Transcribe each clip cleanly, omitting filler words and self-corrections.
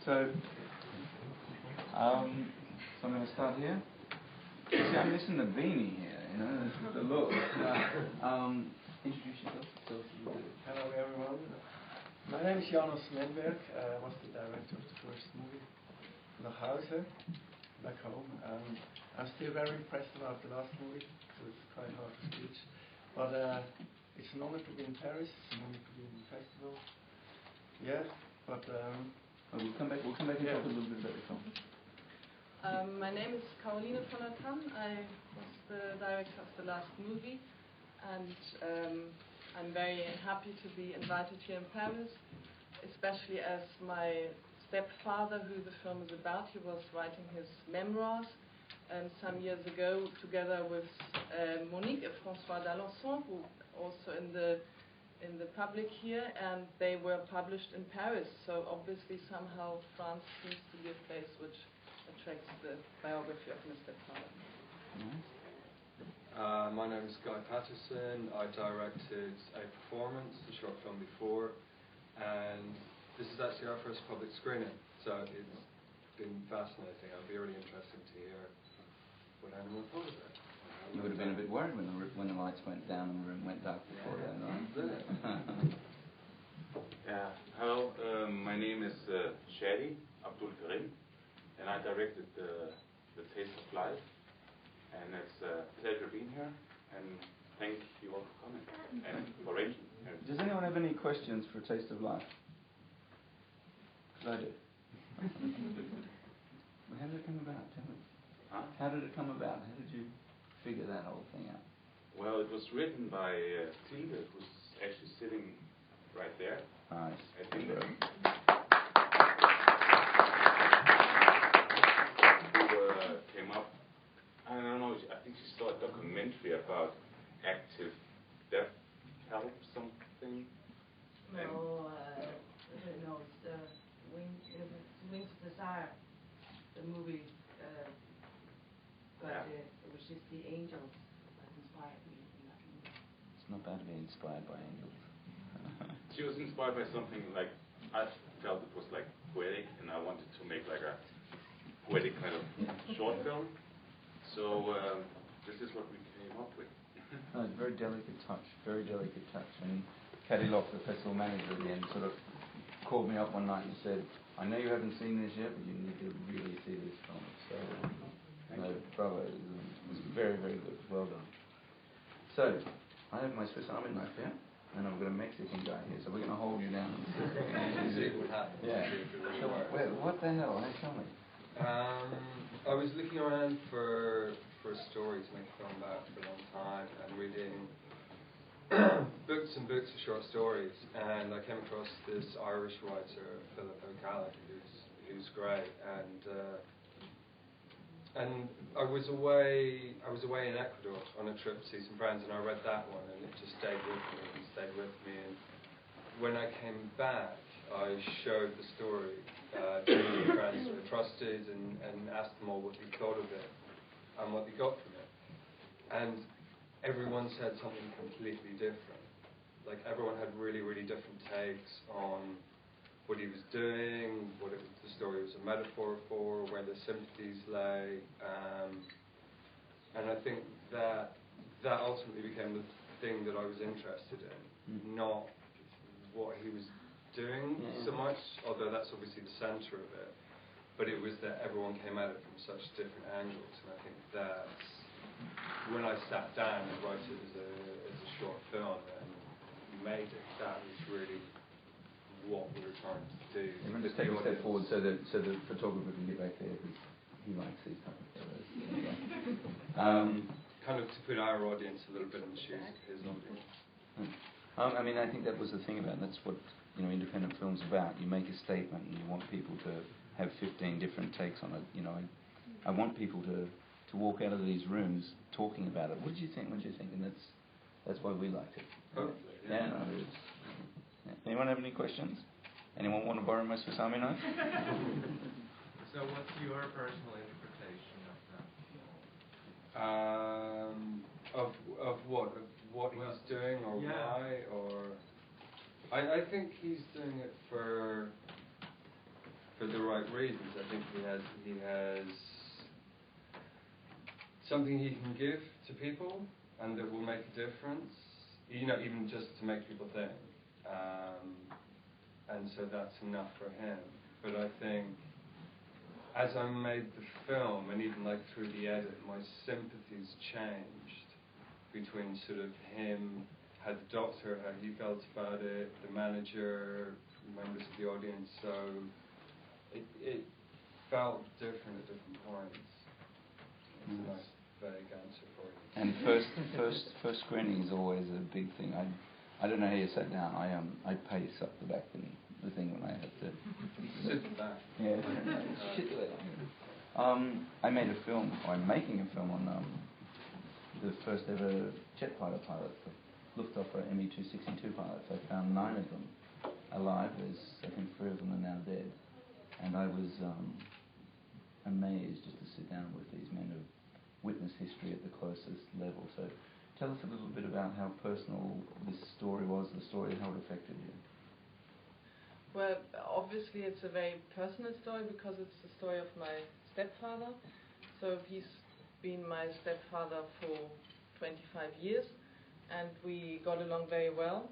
So I'm going to start here. See, I'm missing the beanie here, you know, the look. Introduce yourself. Hello everyone. My name is Janos Menberg. I was the director of the first movie, Nach Hause, back home. I'm still very impressed about the last movie, so it's quite hard to speak. But it's an honor to be in Paris, it's an honor to be in the festival. Yeah, but we'll come back and talk a little bit about the film. My name is Caroline von der Tann. I was the director of the last movie, and I'm very happy to be invited here in Paris, especially as my stepfather, who the film is about, he was writing his memoirs some years ago together with Monique and François d'Alençon, who also in the public here, and they were published in Paris. So obviously somehow France seems to be a place which attracts the biography of my stepfather. My name is Guy Patterson. I directed a performance, a short film before, and this is actually our first public screening, so it's been fascinating. It'll be really interesting to hear what anyone thought of it. You would have been a bit worried when the lights went down and the room went dark before then, right? Yeah. Hello, my name is Shadi Abdul Karim, and I directed the Taste of Life. And it's a pleasure being here, and thank you all for coming and for arranging. Does anyone have any questions for Taste of Life? Because I do. Well, how did it come about? Tell me. Huh? How did it come about? How did you figure that whole thing out? Well, it was written by Tilde, who's actually sitting right there. Nice. I think came up. I don't know, I think she saw a documentary about active death help something. No, it's Wings of Desire, the movie, but it was just the angels that inspired me in that movie. It's not bad to be inspired by angels. She was inspired by something like, I felt it was like poetic, and I wanted to make like a poetic kind of short film. So this is what we came up with. No, it's a very delicate touch, And Caddy Locke, the festival manager at the end, sort of called me up one night and said, I know you haven't seen this yet, but you need to really see this film. So, bravo, it was very, very good. Well done. So, I have my Swiss Army knife here, and I've got a Mexican guy here, so we're going to hold you down. Yeah. So, what the hell? Tell me. I was looking around for stories to make a film about for a long time, and reading books and books of short stories, and I came across this Irish writer, Philip O'Callaghan, who's great, and I was away in Ecuador on a trip to see some friends, and I read that one, and it just stayed with me, and when I came back, I showed the story to the friends who were trusted, and asked them all what they thought of it and what they got from it. And everyone said something completely different. Like, everyone had really, really different takes on what he was doing, what the story was a metaphor for, where the sympathies lay. And I think that ultimately became the thing that I was interested in, not what he was doing so much, although that's obviously the centre of it, but it was that everyone came at it from such different angles, and I think that's when I sat down and wrote it as a short film and made it, that was really what we were trying to do. You want to take a step forward so the photographer can get back there, because he likes these type of photos. Kind of to put our audience a little bit in the shoes of his audience. I mean, I think that was the thing about it. That's what independent film's about. You make a statement and you want people to have 15 different takes on it. I want people to walk out of these rooms talking about it. What did you think? What did you think? And that's why we liked it. Yeah. Anyone have any questions? Anyone want to borrow my Swiss Army knife? So what's your personal interpretation of that? Of what? Of what he's doing, or why, or... I think he's doing it for the right reasons. I think he has something he can give to people, and that will make a difference. You know, even just to make people think. And so that's enough for him. But I think as I made the film, and even like through the edit, my sympathies changed between sort of him, how the doctor, how he felt about it, the manager, members of the audience. So it felt different at different points. It's a nice vague answer for you. And first screening is always a big thing. I don't know how you sat down. I pace up the back and the thing when I have to Sit back. Yeah. I made a film, or I'm making a film on the first ever jet fighter pilot, the Luftwaffe Me-262 pilots. I found 9 of them alive. There's, I think, 3 of them are now dead. And I was amazed just to sit down with these men who've witnessed history at the closest level. So tell us a little bit about how personal this story was, the story, how it affected you. Well, obviously it's a very personal story because it's the story of my stepfather. So he's been my stepfather for 25 years, and we got along very well.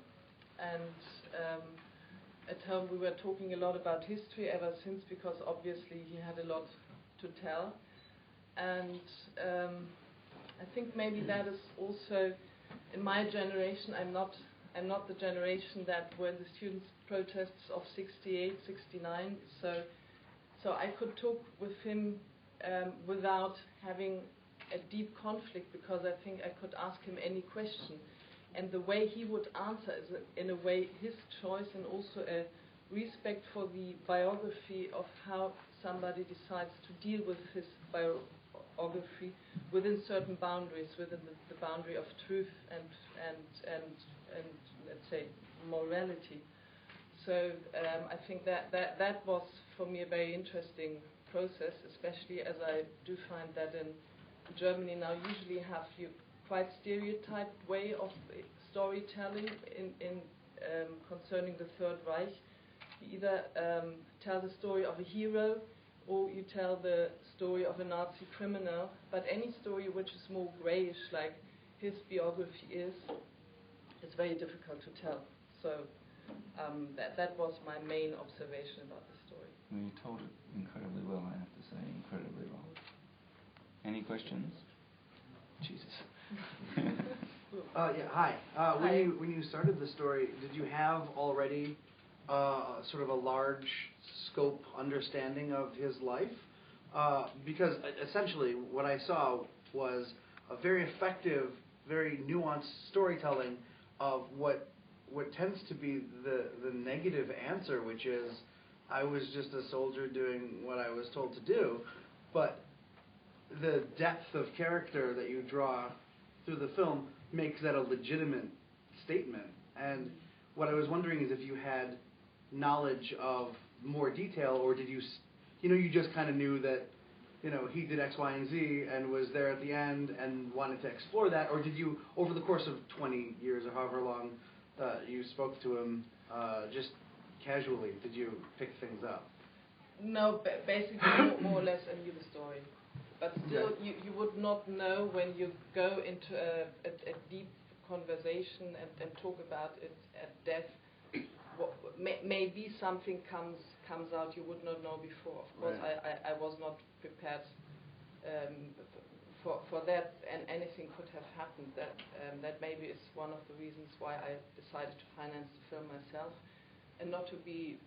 And at home we were talking a lot about history ever since, because obviously he had a lot to tell. And I think maybe that is also, in my generation, I'm not the generation that were in the students' protests of 68, 69, so I could talk with him without having a deep conflict, because I think I could ask him any question, and the way he would answer is in a way his choice, and also a respect for the biography of how somebody decides to deal with his biography within certain boundaries, within the boundary of truth and let's say morality. So I think that was for me a very interesting process, especially as I do find that in Germany now usually have you quite stereotyped way of storytelling in concerning the Third Reich. You either tell the story of a hero, or you tell the story of a Nazi criminal, but any story which is more greyish, like his biography is, it's very difficult to tell. So that was my main observation about the story. Well, you told it incredibly well, I have to say, incredibly well. Any questions? Jesus. Yeah, hi. Hi. When you started the story, did you have already sort of a large scope understanding of his life? Because essentially what I saw was a very effective, very nuanced storytelling of what tends to be the negative answer, which is, I was just a soldier doing what I was told to do. But the depth of character that you draw through the film makes that a legitimate statement. And what I was wondering is if you had knowledge of more detail, or did you just kind of knew that, he did X, Y, and Z and was there at the end and wanted to explore that, or did you, over the course of 20 years or however long you spoke to him, just casually, did you pick things up? No, basically more or less I knew the story. But still, Okay. you would not know when you go into a deep conversation and talk about it at depth. Maybe something comes out you would not know before. Of course, right. I was not prepared for that, and anything could have happened. That maybe is one of the reasons why I decided to finance the film myself, and not to be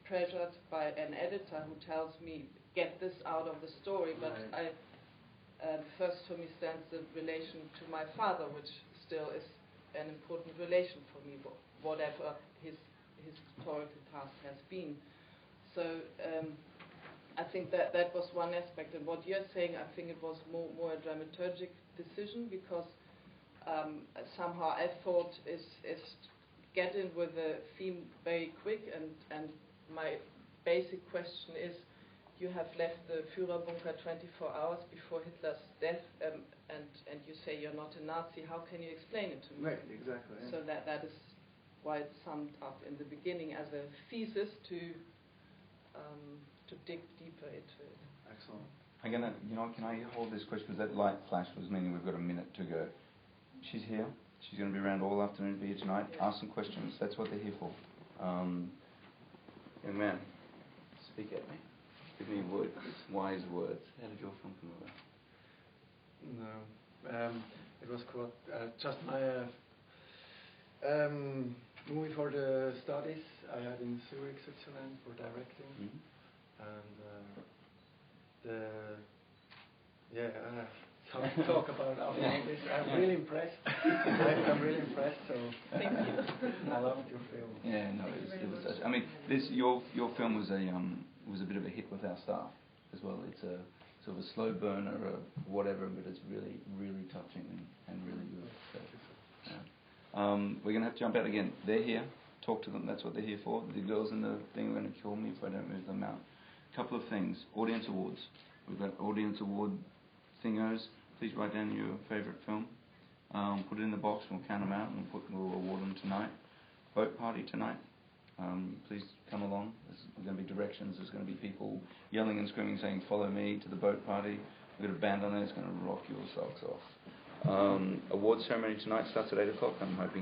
pressured by an editor who tells me, get this out of the story. But Right. First for me stands the relation to my father, which still is an important relation for me, whatever his historical past has been. So I think that was one aspect. And what you're saying, I think it was more a dramaturgic decision, because somehow I thought is get in with the theme very quick, and my basic question is, you have left the Führerbunker 24 hours before Hitler's death, and you say you're not a Nazi. How can you explain it to me? Right, exactly. Yeah. So that is why it's summed up in the beginning as a thesis to to dig deeper into it. Excellent. I'm gonna, can I hold this question? Because that light flash was meaning we've got a minute to go. She's here. She's going to be around all afternoon, be here tonight. Yeah. Ask some questions. That's what they're here for. Young man, speak at me. Give me words, wise words. How did your film come about? No, it was just my movie for the studies I had in Zurich, Switzerland, for directing, and talk about all this. I'm really impressed. I'm really impressed. So Thank you. I loved your film. Yeah, no, it was such. I mean, your film was a bit of a hit with our staff as well. It's a sort of a slow burner or whatever, but it's really, really touching and really good. So, yeah. We're going to have to jump out again. They're here. Talk to them. That's what they're here for. The girls in the thing are going to kill me if I don't move them out. A couple of things. Audience awards. We've got audience award thingos. Please write down your favourite film. Put it in the box. We'll count them out and we'll award them tonight. Boat party tonight. Please come along. There's going to be directions. There's going to be people yelling and screaming, saying, "Follow me to the boat party." We've got a band on there. It's going to rock your socks off. Awards ceremony tonight starts at 8 o'clock. I'm hoping.